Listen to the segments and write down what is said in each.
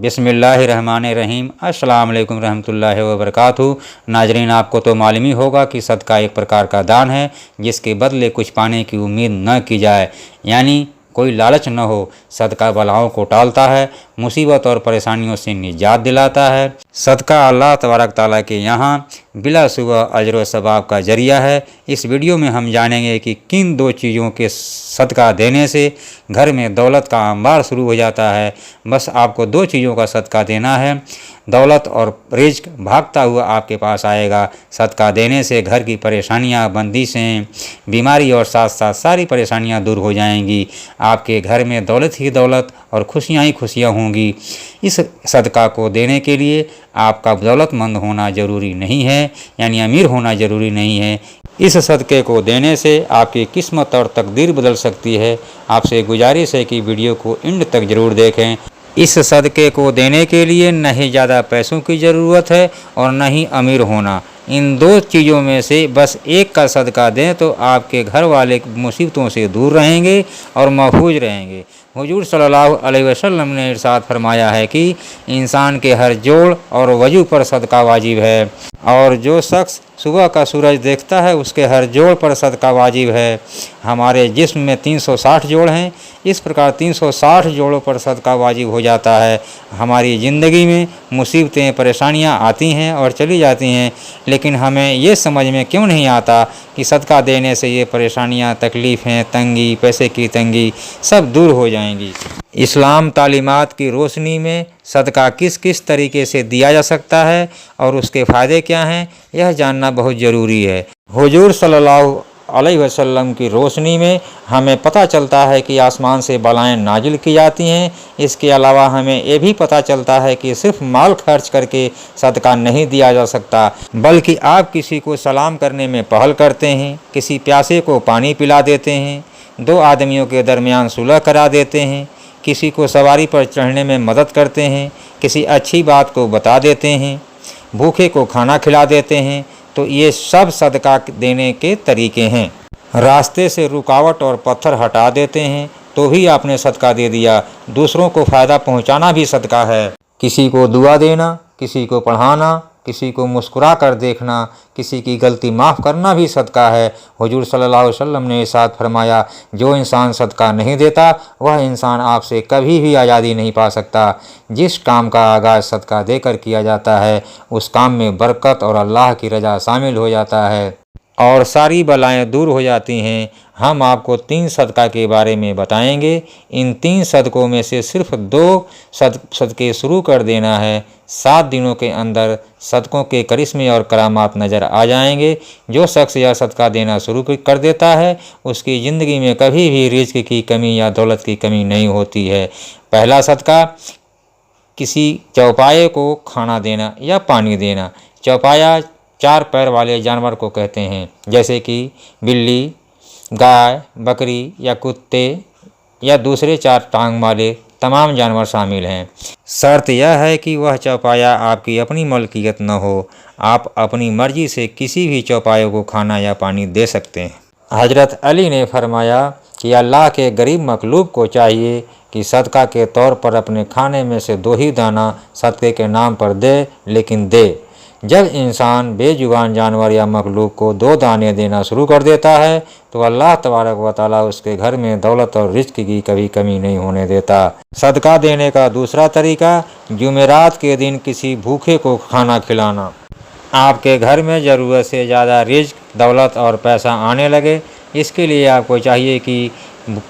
बिस्मिल्लाहिर्रहमानिर्रहीम। अस्सलाम वालेकुम रहमतुल्लाहि व बरकातहू। नाजरीन, आपको तो मालूम ही होगा कि सदका एक प्रकार का दान है जिसके बदले कुछ पाने की उम्मीद न की जाए, यानी कोई लालच न हो। सदका बलाओं को टालता है, मुसीबत और परेशानियों से निजात दिलाता है। सदका अल्लाह तबारक ताला के यहाँ बिलाशुबह अजर व सवाब का जरिया है। इस वीडियो में हम जानेंगे कि किन दो चीज़ों के सदका देने से घर में दौलत का अंबार शुरू हो जाता है। बस आपको दो चीज़ों का सदका देना है, दौलत और रिज्क भागता हुआ आपके पास आएगा। सदका देने से घर की परेशानियां, बंदिशें, बीमारी और साथ साथ सारी परेशानियां दूर हो जाएंगी। आपके घर में दौलत ही दौलत और खुशियां ही खुशियां होंगी। इस सदका को देने के लिए आपका दौलतमंद होना ज़रूरी नहीं है, यानी अमीर होना ज़रूरी नहीं है। इस सदक़े को देने से आपकी किस्मत और तकदीर बदल सकती है। आपसे गुजारिश है कि वीडियो को एंड तक ज़रूर देखें। इस सदक़े को देने के लिए न ही ज़्यादा पैसों की ज़रूरत है और न ही अमीर होना। इन दो चीज़ों में से बस एक का सदका दें तो आपके घर वाले मुसीबतों से दूर रहेंगे और महफूज रहेंगे। हुजूर सल्लल्लाहु अलैहि वसल्लम ने इरशाद फरमाया है कि इंसान के हर जोड़ और वजू पर सदका वाजिब है, और जो शख्स सुबह का सूरज देखता है उसके हर जोड़ पर सदका वाजिब है। हमारे जिस्म में 360 जोड़ हैं, इस प्रकार 360 जोड़ों पर सदका वाजिब हो जाता है। हमारी ज़िंदगी में मुसीबतें, परेशानियां आती हैं और चली जाती हैं, लेकिन हमें ये समझ में क्यों नहीं आता कि सदका देने से ये परेशानियां, तकलीफ़ें, तंगी, पैसे की तंगी सब दूर हो जाएंगी। इस्लाम तालीमात की रोशनी में सदका किस किस तरीके से दिया जा सकता है और उसके फ़ायदे क्या हैं, यह जानना बहुत ज़रूरी है। हुजूर सल्लल्लाहु अलैहि वसल्लम की रोशनी में हमें पता चलता है कि आसमान से बलाएं नाजिल की जाती हैं। इसके अलावा हमें ये भी पता चलता है कि सिर्फ माल खर्च करके सदका नहीं दिया जा सकता, बल्कि आप किसी को सलाम करने में पहल करते हैं, किसी प्यासे को पानी पिला देते हैं, दो आदमियों के दरमियान सुलह करा देते हैं, किसी को सवारी पर चढ़ने में मदद करते हैं, किसी अच्छी बात को बता देते हैं, भूखे को खाना खिला देते हैं, तो ये सब सदका देने के तरीके हैं। रास्ते से रुकावट और पत्थर हटा देते हैं तो भी आपने सदका दे दिया। दूसरों को फ़ायदा पहुंचाना भी सदका है। किसी को दुआ देना, किसी को पढ़ाना, किसी को मुस्कुरा कर देखना, किसी की गलती माफ़ करना भी सदका है। हुजूर सल्लल्लाहु अलैहि वसल्लम ने इरशाद फरमाया, जो इंसान सदका नहीं देता वह इंसान आपसे कभी भी आज़ादी नहीं पा सकता। जिस काम का आगाज़ सदका देकर किया जाता है उस काम में बरकत और अल्लाह की रज़ा शामिल हो जाता है और सारी बलाएं दूर हो जाती हैं। हम आपको 3 सदका के बारे में बताएंगे। इन 3 सदकों में से सिर्फ 2 सदके शुरू कर देना है। 7 दिनों के अंदर सदकों के करिश्मे और करामात नज़र आ जाएंगे। जो शख्स यह सदका देना शुरू कर देता है उसकी ज़िंदगी में कभी भी रिज़्क की कमी या दौलत की कमी नहीं होती है। पहला सदका, किसी चौपाए को खाना देना या पानी देना। चौपाया 4 पैर वाले जानवर को कहते हैं, जैसे कि बिल्ली, गाय, बकरी या कुत्ते या दूसरे 4 टांग वाले तमाम जानवर शामिल हैं। शर्त यह है कि वह चौपाया आपकी अपनी मलकियत न हो। आप अपनी मर्जी से किसी भी चौपाए को खाना या पानी दे सकते हैं। हज़रत अली ने फरमाया कि अल्लाह के गरीब मखलूक को चाहिए कि सदका के तौर पर अपने खाने में से 2 ही दाना सदक़े के नाम पर दे, लेकिन दे। जब इंसान बेजुबान जानवर या मखलूक को 2 दाने देना शुरू कर देता है तो अल्लाह तबारक व तआला उसके घर में दौलत और रिज़्क की कभी कमी नहीं होने देता। सदका देने का दूसरा तरीका, जुमेरात के दिन किसी भूखे को खाना खिलाना। आपके घर में ज़रूरत से ज़्यादा रिज़्क, दौलत और पैसा आने लगे, इसके लिए आपको चाहिए कि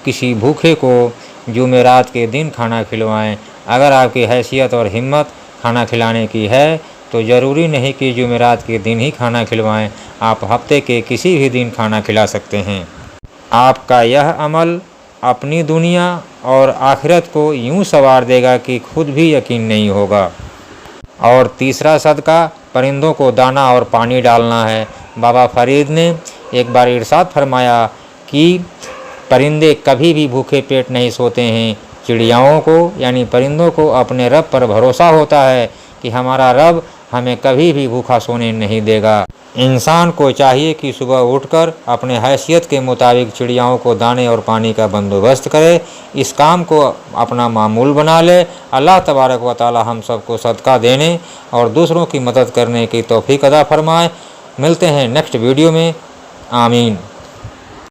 किसी भूखे को जुमेरात के दिन खाना खिलवाएं। अगर आपकी हैसियत और हिम्मत खाना खिलाने की है तो ज़रूरी नहीं कि जुमेरात के दिन ही खाना खिलवाएं, आप हफ्ते के किसी भी दिन खाना खिला सकते हैं। आपका यह अमल अपनी दुनिया और आखिरत को यूं संवार देगा कि खुद भी यकीन नहीं होगा। और तीसरा सदका, परिंदों को दाना और पानी डालना है। बाबा फरीद ने एक बार इरशाद फरमाया कि परिंदे कभी भी भूखे पेट नहीं सोते हैं। चिड़ियाओं को यानी परिंदों को अपने रब पर भरोसा होता है कि हमारा रब हमें कभी भी भूखा सोने नहीं देगा। इंसान को चाहिए कि सुबह उठकर अपने हैसियत के मुताबिक चिड़ियाओं को दाने और पानी का बंदोबस्त करे, इस काम को अपना मामूल बना ले। अल्लाह तबारक व तआला हम सबको सदका देने और दूसरों की मदद करने की तौफीक अता फरमाए। मिलते हैं नेक्स्ट वीडियो में। आमीन।